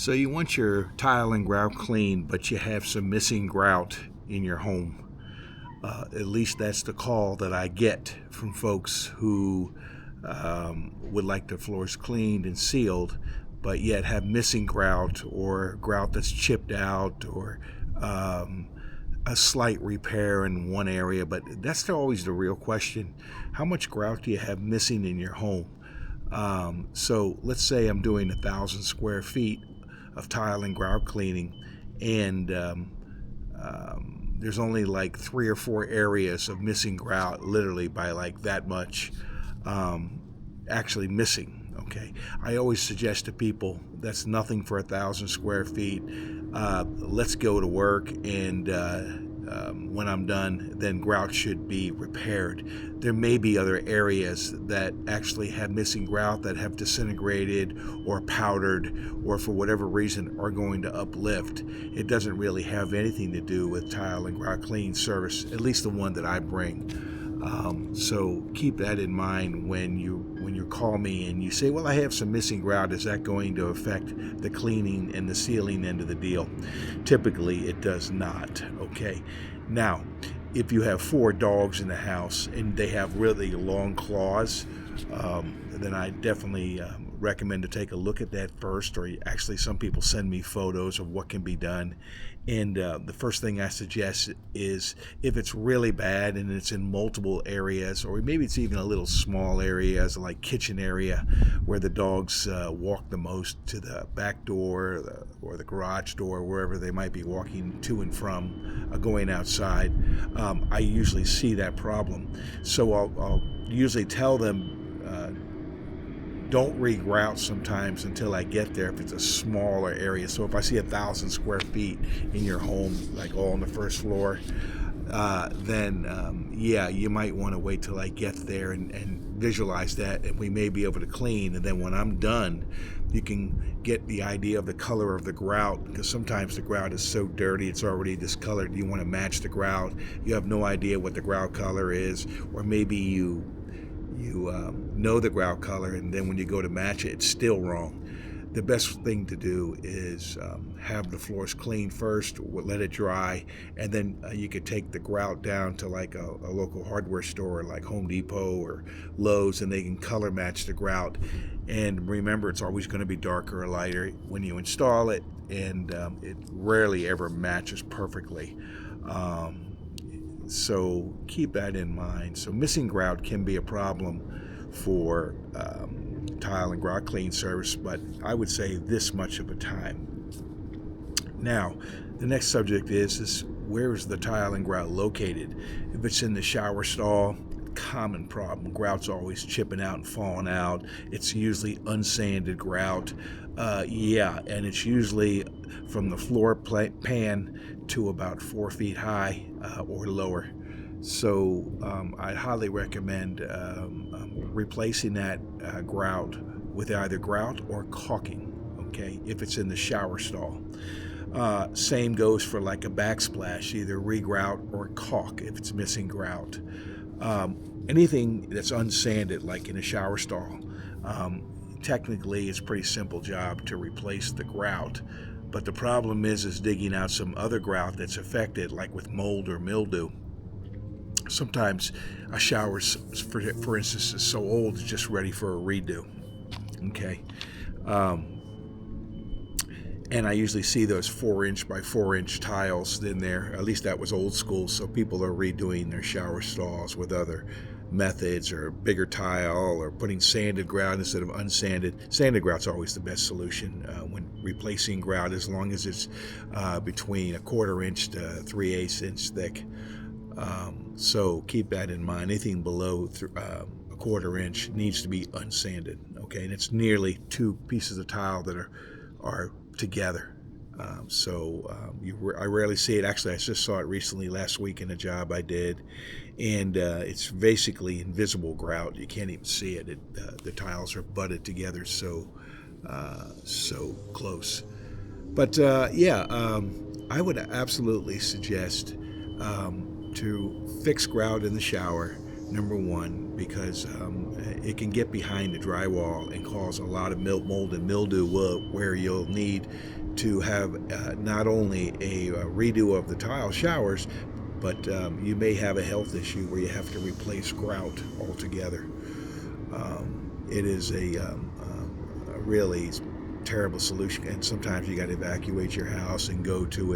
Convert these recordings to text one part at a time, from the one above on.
So you want your tile and grout clean, but you have some missing grout in your home. At least that's the call that I get from folks who would like their floors cleaned and sealed, but yet have missing grout or grout that's chipped out or a slight repair in one area. But that's always the real question. How much grout do you have missing in your home? So let's say I'm doing 1,000 square feet of tile and grout cleaning, and there's only like 3 or 4 areas of missing grout, literally by like that much actually missing. Okay, I always suggest to people that's nothing for 1,000 square feet. Let's go to work, and when I'm done, then grout should be repaired. There may be other areas that actually have missing grout that have disintegrated or powdered or for whatever reason are going to uplift. It doesn't really have anything to do with tile and grout cleaning service, at least the one that I bring. So keep that in mind when you call me and you say, well, I have some missing grout. Is that going to affect the cleaning and the sealing end of the deal? Typically it does not. Okay, now if you have 4 dogs in the house and they have really long claws, then I definitely recommend to take a look at that first, or actually some people send me photos of what can be done. And the first thing I suggest is, if it's really bad and it's in multiple areas, or maybe it's even a little small areas like kitchen area where the dogs walk the most, to the back door or the garage door, wherever they might be walking to and from, going outside, I usually see that problem. So I'll usually tell them, don't regrout sometimes until I get there if it's a smaller area. So if I see 1,000 square feet in your home, like all on the first floor, then yeah, you might want to wait till I get there and visualize that, and we may be able to clean. And then when I'm done, you can get the idea of the color of the grout, because sometimes the grout is so dirty it's already discolored. You want to match the grout. You have no idea what the grout color is, or maybe you know the grout color, and then when you go to match it, it's still wrong. The best thing to do is have the floors cleaned first, let it dry, and then you could take the grout down to like a local hardware store like Home Depot or Lowe's, and they can color match the grout. And remember, it's always going to be darker or lighter when you install it, and it rarely ever matches perfectly. So keep that in mind. So missing grout can be a problem for tile and grout clean service, but I would say this much of a time. Now, the next subject is where is the tile and grout located? If it's in the shower stall, common problem. Grout's always chipping out and falling out. It's usually unsanded grout. And it's usually from the floor pan to about 4 feet high or lower. So I highly recommend replacing that grout with either grout or caulking, okay, if it's in the shower stall. Same goes for like a backsplash, either regrout or caulk if it's missing grout. Anything that's unsanded, like in a shower stall, technically it's a pretty simple job to replace the grout. But the problem is digging out some other grout that's affected, like with mold or mildew. Sometimes a shower, for instance, is so old it's just ready for a redo. Okay. And I usually see those 4-inch by 4-inch tiles in there. At least that was old school, so people are redoing their shower stalls with other methods, or bigger tile, or putting sanded grout instead of unsanded. Sanded grout's always the best solution when replacing grout, as long as it's between 1/4 inch to 3/8 inch thick. So keep that in mind. Anything below 1/4 inch needs to be unsanded. Okay, and it's nearly 2 pieces of tile that are together. I rarely see it. Actually, I just saw it recently last week in a job I did, and it's basically invisible grout. You can't even see it. The tiles are butted together so close. But I would absolutely suggest to fix grout in the shower, number one, because it can get behind the drywall and cause a lot of mold and mildew, where you'll need to have not only a redo of the tile showers, but you may have a health issue where you have to replace grout altogether. It is a really terrible solution, and sometimes you got to evacuate your house and go to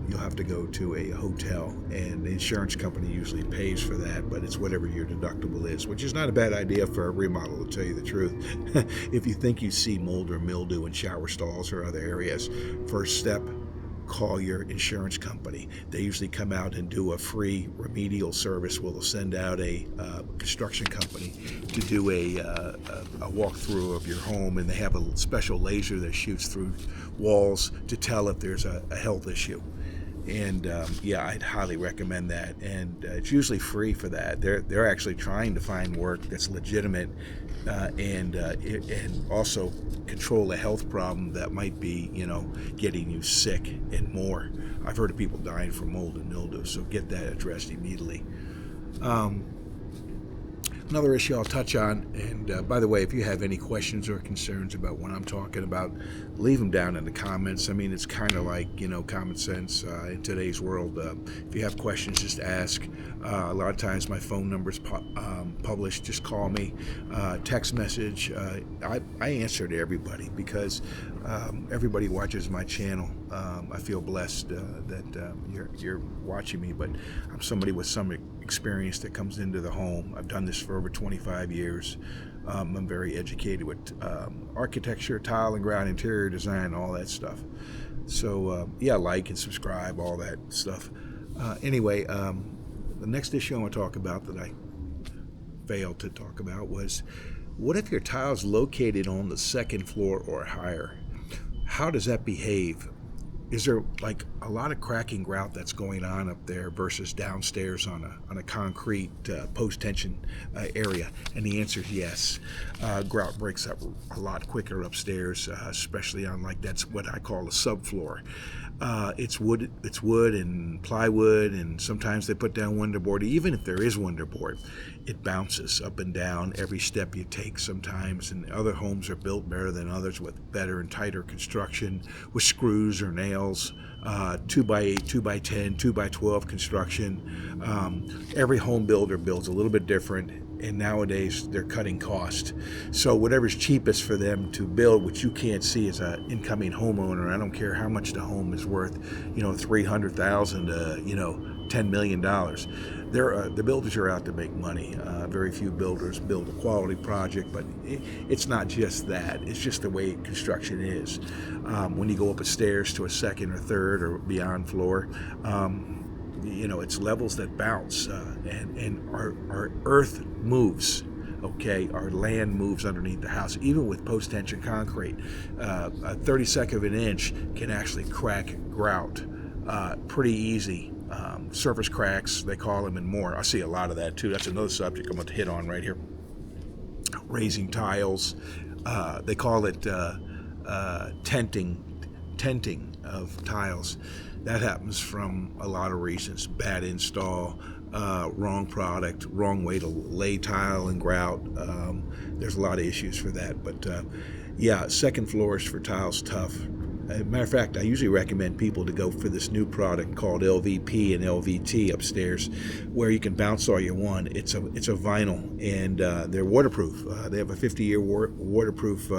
you'll have to go to a hotel, and the insurance company usually pays for that, but it's whatever your deductible is, which is not a bad idea for a remodel, to tell you the truth. If you think you see mold or mildew in shower stalls or other areas, first step, call your insurance company. They usually come out and do a free remedial service where they'll send out a construction company to do a walkthrough of your home, and they have a special laser that shoots through walls to tell if there's a health issue. And yeah, I'd highly recommend that, and it's usually free for that. They're actually trying to find work that's legitimate, and also control a health problem that might be, getting you sick and more. I've heard of people dying from mold and mildew, so get that addressed immediately. Another issue I'll touch on, and by the way, if you have any questions or concerns about what I'm talking about, leave them down in the comments. I mean, it's kind of like, common sense in today's world. If you have questions, just ask. A lot of times my phone number's published. Just call me. Text message. I answer to everybody because everybody watches my channel. I feel blessed that you're watching me, but I'm somebody with some experience that comes into the home. I've done this for over 25 years. I'm very educated with architecture, tile and grout, interior design, all that stuff. So yeah, like and subscribe, all that stuff. Anyway, the next issue I want to talk about that I failed to talk about was, what if your tile's located on the second floor or higher? How does that behave? Is there like a lot of cracking grout that's going on up there versus downstairs on a concrete post-tension area? And the answer is yes. Grout breaks up a lot quicker upstairs, especially on, like, that's what I call a subfloor. It's wood and plywood, and sometimes they put down wonderboard. Even if there is wonderboard, it bounces up and down every step you take sometimes, and other homes are built better than others with better and tighter construction with screws or nails, 2x8, 2x10, 2x12 construction. Every home builder builds a little bit different, and nowadays they're cutting cost. So whatever's cheapest for them to build, which you can't see as an incoming homeowner, I don't care how much the home is worth, $300,000 to $10 million. The builders are out to make money. Very few builders build a quality project, but it's not just that. It's just the way construction is. When you go up a stairs to a second or third or beyond floor, it's levels that bounce, and our earth moves. Okay, our land moves underneath the house. Even with post-tension concrete, a 32nd of an inch can actually crack grout pretty easy. Surface cracks, they call them, and more. I see a lot of that too. That's another subject I'm going to hit on right here. Raising tiles, they call it tenting of tiles. That happens from a lot of reasons: bad install, wrong product, wrong way to lay tile and grout. There's a lot of issues for that, but yeah, second floors for tiles, tough. As a matter of fact, I usually recommend people to go for this new product called LVP and LVT upstairs, where you can bounce all you want. It's a vinyl, and they're waterproof. They have a 50-year waterproof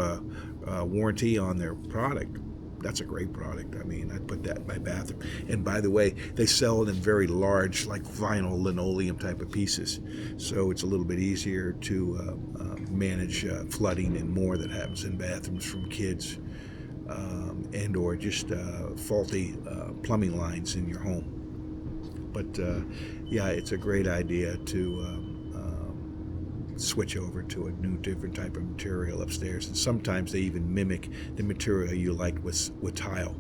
warranty on their product. That's a great product. I mean, I'd put that in my bathroom. And by the way, they sell it in very large, like vinyl linoleum type of pieces. So it's a little bit easier to manage flooding and more that happens in bathrooms from kids, and or just faulty plumbing lines in your home. But yeah, it's a great idea to switch over to a new, different type of material upstairs, and sometimes they even mimic the material you like with tile,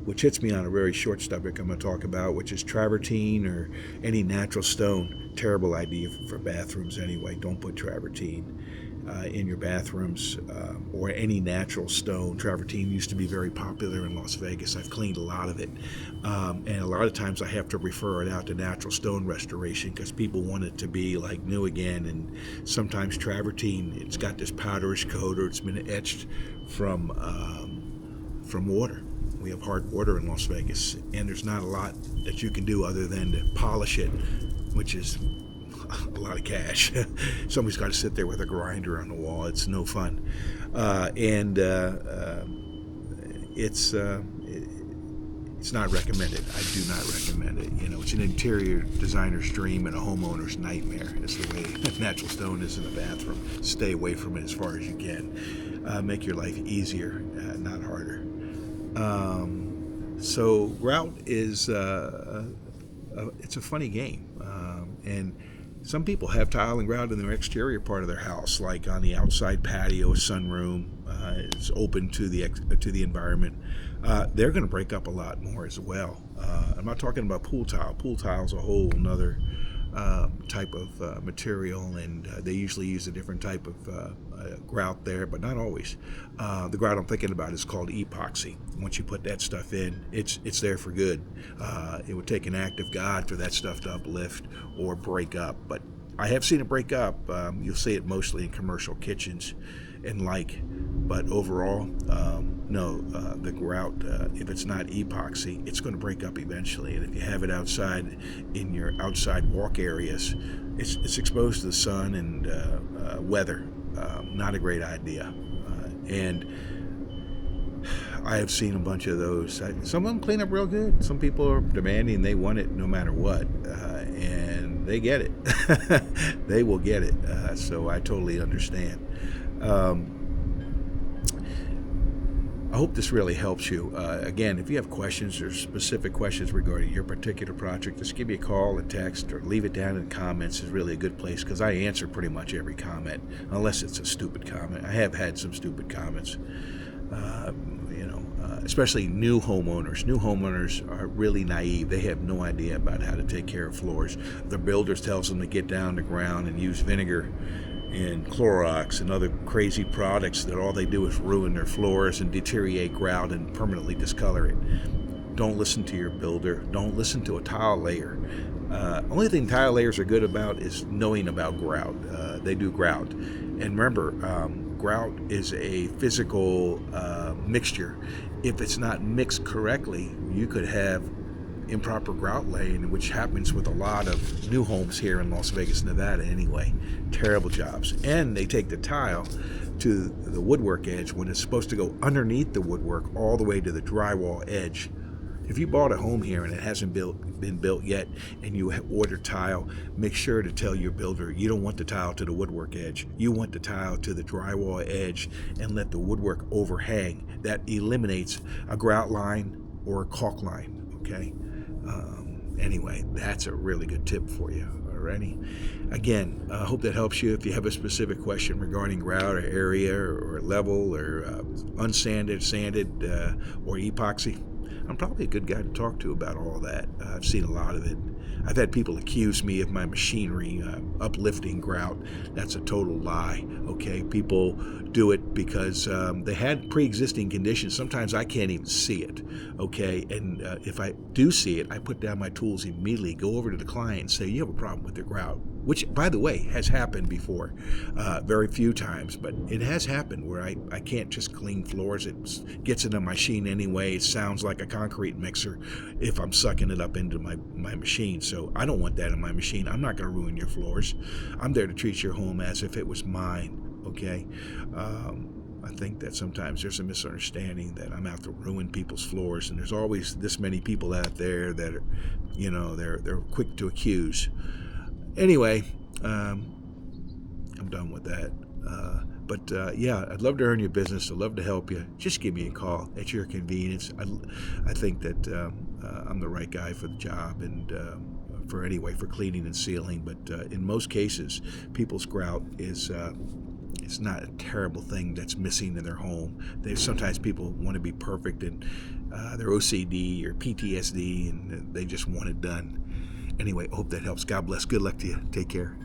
which hits me on a very short subject I'm going to talk about, which is travertine or any natural stone. Terrible idea for bathrooms anyway. Don't put travertine. in your bathrooms, or any natural stone. Travertine used to be very popular in Las Vegas. I've cleaned a lot of it, and a lot of times I have to refer it out to natural stone restoration because people want it to be like new again. And sometimes travertine, it's got this powderish coat, or it's been etched from water. We have hard water in Las Vegas, and there's not a lot that you can do other than to polish it, which is a lot of cash. Somebody's got to sit there with a grinder on the wall. It's no fun, and it's not recommended. I do not recommend it. You know, it's an interior designer's dream and a homeowner's nightmare. It's the way natural stone is in the bathroom. Stay away from it as far as you can. Make your life easier, not harder. So grout is it's a funny game, and some people have tile and grout in their exterior part of their house, like on the outside patio, a sunroom. It's open to the environment. They're going to break up a lot more as well. I'm not talking about pool tile. Pool tile is a whole another type of material, and they usually use a different type of grout there, but not always. The grout I'm thinking about is called epoxy. Once you put that stuff in, it's there for good. It would take an act of God for that stuff to uplift or break up, but I have seen it break up. You'll see it mostly in commercial kitchens and but overall, no, the grout, if it's not epoxy, it's going to break up eventually. And if you have it outside in your outside walk areas, it's exposed to the sun and weather. Not a great idea. And I have seen a bunch of those. Some of them clean up real good. Some people are demanding, they want it no matter what, and they get it. They will get it. So I totally understand. I hope this really helps you. Again, if you have questions or specific questions regarding your particular project, just give me a call, a text, or leave it down in the comments. Is really a good place because I answer pretty much every comment, unless it's a stupid comment. I have had some stupid comments, especially new homeowners. New homeowners are really naive. They have no idea about how to take care of floors. The builders tells them to get down to ground and use vinegar and Clorox and other crazy products that all they do is ruin their floors and deteriorate grout and permanently discolor it. Don't listen to your builder. Don't listen to a tile layer. Only thing tile layers are good about is knowing about grout. They do grout. And remember, grout is a physical mixture. If it's not mixed correctly, you could have improper grout laying, which happens with a lot of new homes here in Las Vegas, Nevada anyway. Terrible jobs. And they take the tile to the woodwork edge when it's supposed to go underneath the woodwork all the way to the drywall edge. If you bought a home here and it hasn't been built yet and you order tile, make sure to tell your builder you don't want the tile to the woodwork edge. You want the tile to the drywall edge and let the woodwork overhang. That eliminates a grout line or a caulk line, okay? Anyway, that's a really good tip for you. Alrighty. Again, I hope that helps you. If you have a specific question regarding grout or area or level or unsanded, sanded, or epoxy, I'm probably a good guy to talk to about all that. I've seen a lot of it. I've had people accuse me of my machinery uplifting grout. That's a total lie, okay? People do it because they had pre-existing conditions. Sometimes I can't even see it, okay? And if I do see it, I put down my tools immediately, go over to the client and say, you have a problem with your grout, which, by the way, has happened before. Very few times, but it has happened where I can't just clean floors. It gets in the machine anyway. It sounds like a concrete mixer if I'm sucking it up into my machine. So I don't want that in my machine. I'm not going to ruin your floors. I'm there to treat your home as if it was mine, okay? I think that sometimes there's a misunderstanding that I'm out to ruin people's floors, and there's always this many people out there that are, they're quick to accuse. Anyway, I'm done with that. But yeah, I'd love to earn your business. I'd love to help you. Just give me a call at your convenience. I think that I'm the right guy for the job and for cleaning and sealing. But in most cases, people's grout is it's not a terrible thing that's missing in their home. Sometimes people want to be perfect and they're OCD or PTSD and they just want it done. Anyway, hope that helps. God bless. Good luck to you. Take care.